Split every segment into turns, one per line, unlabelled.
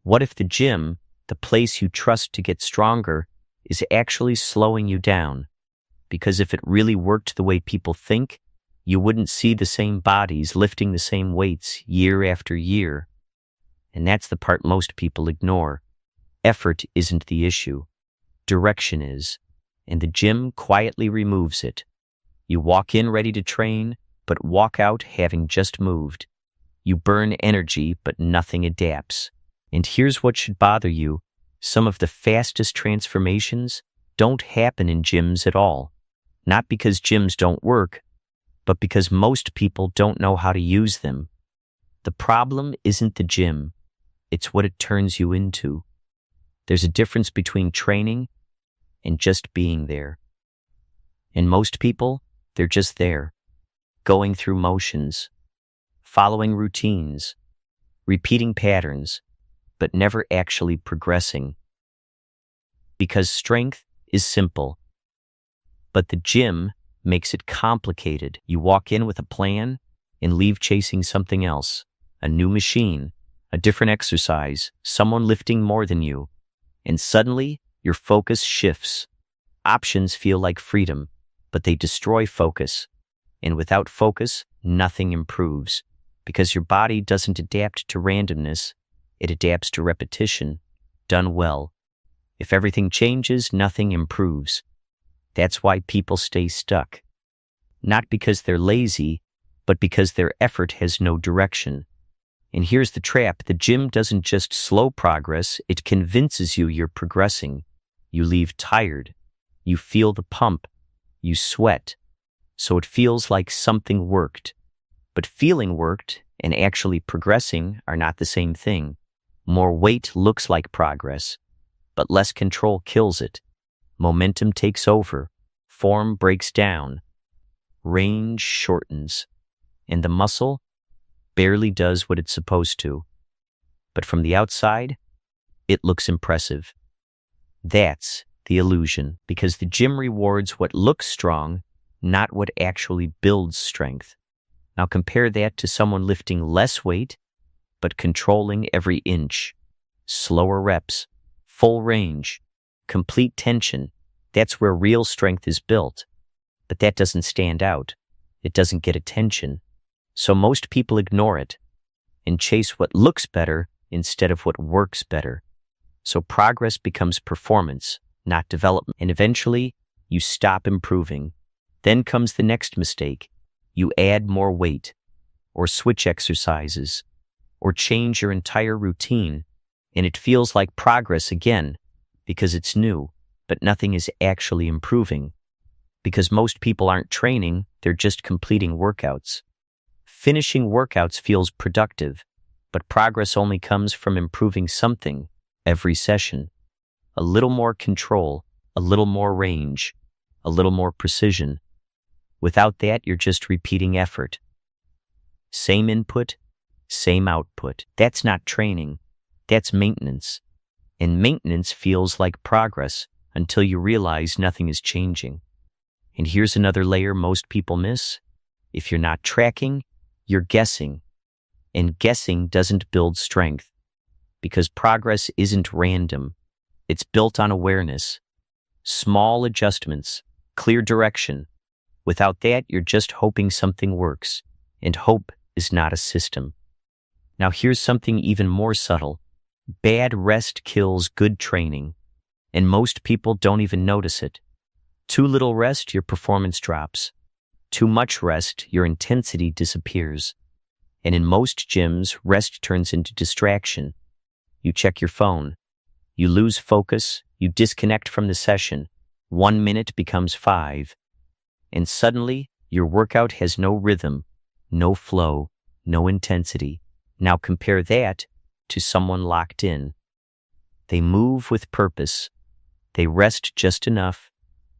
What if the gym, the place you trust to get stronger, is actually slowing you down? Because if it really worked the way people think, you wouldn't see the same bodies lifting the same weights year after year. And that's the part most people ignore. Effort isn't the issue. Direction is. And the gym quietly removes it. You walk in ready to train, but walk out having just moved. You burn energy, but nothing adapts. And here's what should bother you. Some of the fastest transformations don't happen in gyms at all. Not because gyms don't work, but because most people don't know how to use them. The problem isn't the gym. It's what it turns you into. There's a difference between training and just being there. And most people, they're just there, going through motions, following routines, repeating patterns, but never actually progressing. Because strength is simple, but the gym makes it complicated. You walk in with a plan and leave chasing something else, a new machine, a different exercise, someone lifting more than you, and suddenly your focus shifts. Options feel like freedom, but they destroy focus. And without focus, nothing improves, because your body doesn't adapt to randomness. It adapts to repetition, done well. If everything changes, nothing improves. That's why people stay stuck. Not because they're lazy, but because their effort has no direction. And here's the trap. The gym doesn't just slow progress, it convinces you you're progressing. You leave tired. You feel the pump. You sweat. So it feels like something worked. But feeling worked and actually progressing are not the same thing. More weight looks like progress, but less control kills it. Momentum takes over. Form breaks down. Range shortens. And the muscle barely does what it's supposed to. But from the outside, it looks impressive. That's the illusion, because the gym rewards what looks strong, not what actually builds strength. Now compare that to someone lifting less weight, but controlling every inch. Slower reps, full range, complete tension. That's where real strength is built. But that doesn't stand out. It doesn't get attention. So most people ignore it and chase what looks better instead of what works better. So progress becomes performance, not development. And eventually, you stop improving. Then comes the next mistake. You add more weight, or switch exercises, or change your entire routine, and it feels like progress again, because it's new, but nothing is actually improving. Because most people aren't training, they're just completing workouts. Finishing workouts feels productive, but progress only comes from improving something every session. A little more control, a little more range, a little more precision. Without that, you're just repeating effort. Same input, same output. That's not training. That's maintenance. And maintenance feels like progress until you realize nothing is changing. And here's another layer most people miss. If you're not tracking, you're guessing. And guessing doesn't build strength, because progress isn't random. It's built on awareness. Small adjustments, clear direction. Without that, you're just hoping something works, and hope is not a system. Now here's something even more subtle. Bad rest kills good training, and most people don't even notice it. Too little rest, your performance drops. Too much rest, your intensity disappears. And in most gyms, rest turns into distraction. You check your phone. You lose focus. You disconnect from the session. 1 minute becomes 5. And suddenly, your workout has no rhythm, no flow, no intensity. Now compare that to someone locked in. They move with purpose. They rest just enough.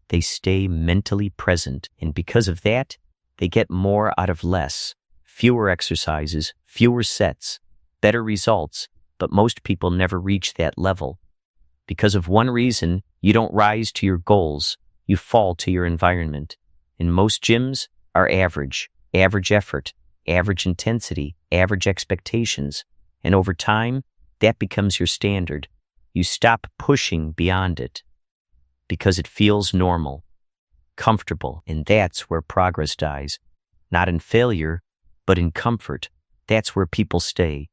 They stay mentally present. And because of that, they get more out of less. Fewer exercises, fewer sets, better results. But most people never reach that level. Because of one reason, you don't rise to your goals. You fall to your environment. And most gyms are average effort, average intensity, average expectations. And over time, that becomes your standard. You stop pushing beyond it because it feels normal, comfortable, and that's where progress dies. Not in failure, but in comfort. That's where people stay.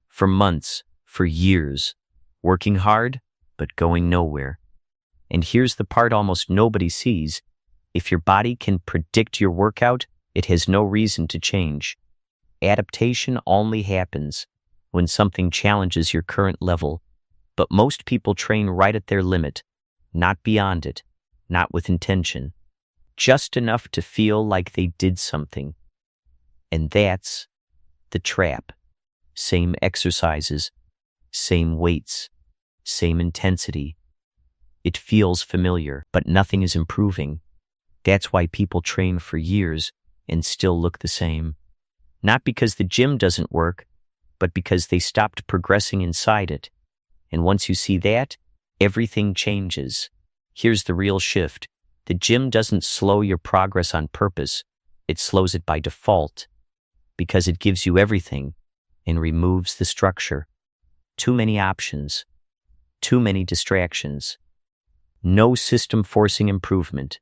For months, for years, working hard, but going nowhere. And here's the part almost nobody sees. If your body can predict your workout, it has no reason to change. Adaptation only happens when something challenges your current level. But most people train right at their limit, not beyond it, not with intention. Just enough to feel like they did something. And that's the trap. Same exercises, same weights, same intensity. It feels familiar, but nothing is improving. That's why people train for years and still look the same. Not because the gym doesn't work, but because they stopped progressing inside it. And once you see that, everything changes. Here's the real shift. The gym doesn't slow your progress on purpose. It slows it by default because it gives you everything and removes the structure. Too many options, too many distractions, no system forcing improvement.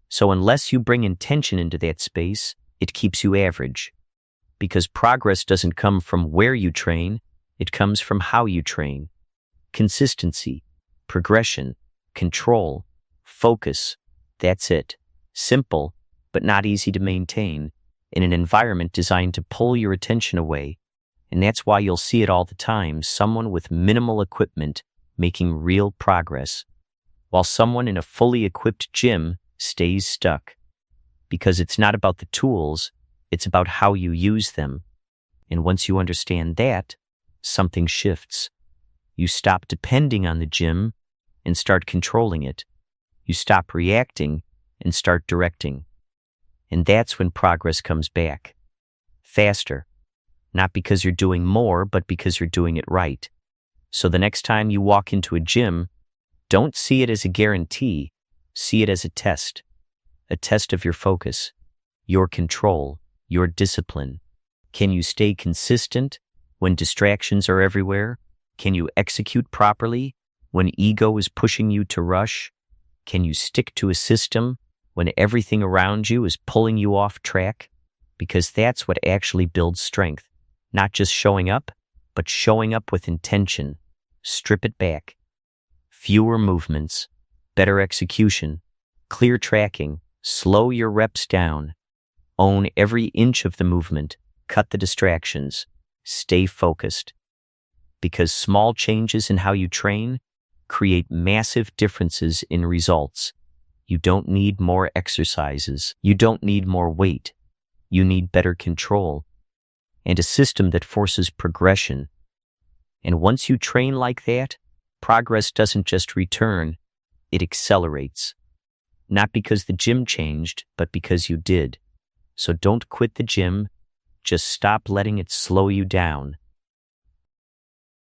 So unless you bring intention into that space, it keeps you average. Because progress doesn't come from where you train, it comes from how you train. Consistency, progression, control, focus. That's it. Simple, but not easy to maintain in an environment designed to pull your attention away. And that's why you'll see it all the time, someone with minimal equipment making real progress, while someone in a fully equipped gym stays stuck. Because it's not about the tools, it's about how you use them. And once you understand that, something shifts. You stop depending on the gym and start controlling it. You stop reacting and start directing. And that's when progress comes back. Faster. Not because you're doing more, but because you're doing it right. So the next time you walk into a gym, don't see it as a guarantee. See it as a test of your focus, your control, your discipline. Can you stay consistent when distractions are everywhere? Can you execute properly when ego is pushing you to rush? Can you stick to a system when everything around you is pulling you off track? Because that's what actually builds strength. Not just showing up, but showing up with intention. Strip it back. Fewer movements, better execution, clear tracking, slow your reps down. Own every inch of the movement, cut the distractions, stay focused. Because small changes in how you train create massive differences in results. You don't need more exercises. You don't need more weight. You need better control and a system that forces progression. And once you train like that, progress doesn't just return, it accelerates. Not because the gym changed, but because you did. So don't quit the gym, just stop letting it slow you down.